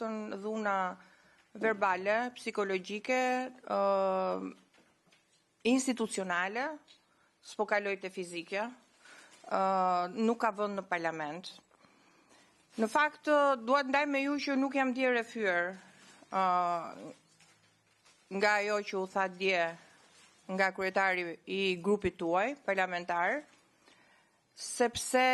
paktën dhuna verbale, psikologjike, institucionale, s'po kaloj te fizike, nuk ka vënd në parlament. Në fakt, duat ndaj me ju që nuk jam dje refyer nga ajo që u tha dje nga kryetari i grupit tuaj parlamentar, sepse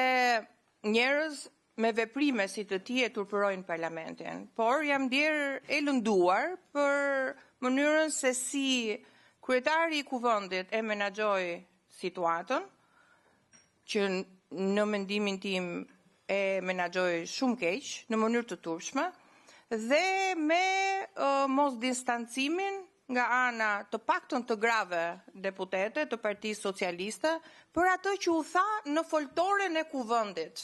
njerëz me veprime si të ti e turpërojnë parlamentin, por jam djerë e lënduar për mënyrën se si kryetari i kuvendit e menaxhoi situatën, që në mendimin tim e menaxhoi shumë keq, në mënyrë të turpshme, dhe me mos distancimin nga ana të paktën të grave deputete të Partisë Socialiste për atë që u tha në foltoren e kuvendit,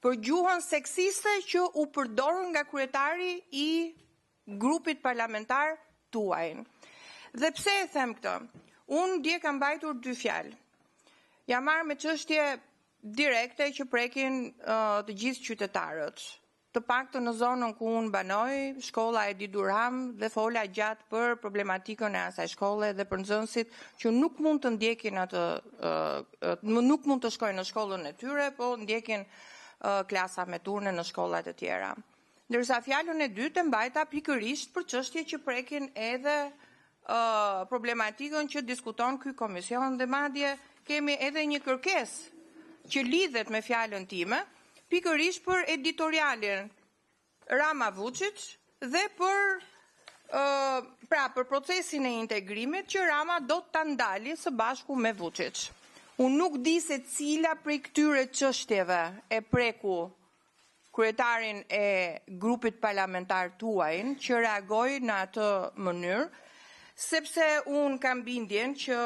për gjuhën seksiste që u përdorën nga kryetari i grupit parlamentar tuaj. Dhe pse e them këtë? Unë dje kam mbajtur 2 fjalë. Jam marrë me çështje direkte që prekin të gjithë qytetarët. Të paktën në zonën ku unë banoj, shkolla e Durham, dhe fola gjatë për problematikën e asaj shkolle dhe për nxënësit që nuk mund të ndjekin nuk mund të shkojnë në shkollën e tyre, po ndjekin klasa me turne në shkollat e tjera. Ndërsa fjalën e dytë e mbajta pikërisht për çështje që prekin edhe problematikën që diskuton ky komision, dhe madje kemi edhe një kërkesë që lidhet me fjalën time, pikërisht për editorialin Rama Vučić dhe për procesin e integrimit që Rama do ta ndali së bashku me Vučić. Unë nuk di se cila prej këtyre çështjeve e preku kryetarin e grupit parlamentar tuaj që reagoi në atë mënyrë, sepse unë kam bindjen që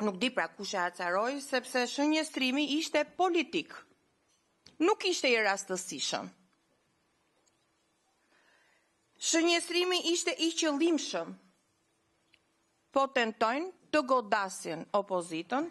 nuk di pra kush e acaroi, sepse shënjestrimi ishte politik. Nuk ishte i rastësishëm. Shënjestrimi ishte i qëllimshëm. Po tentojnë të godasin opozitën,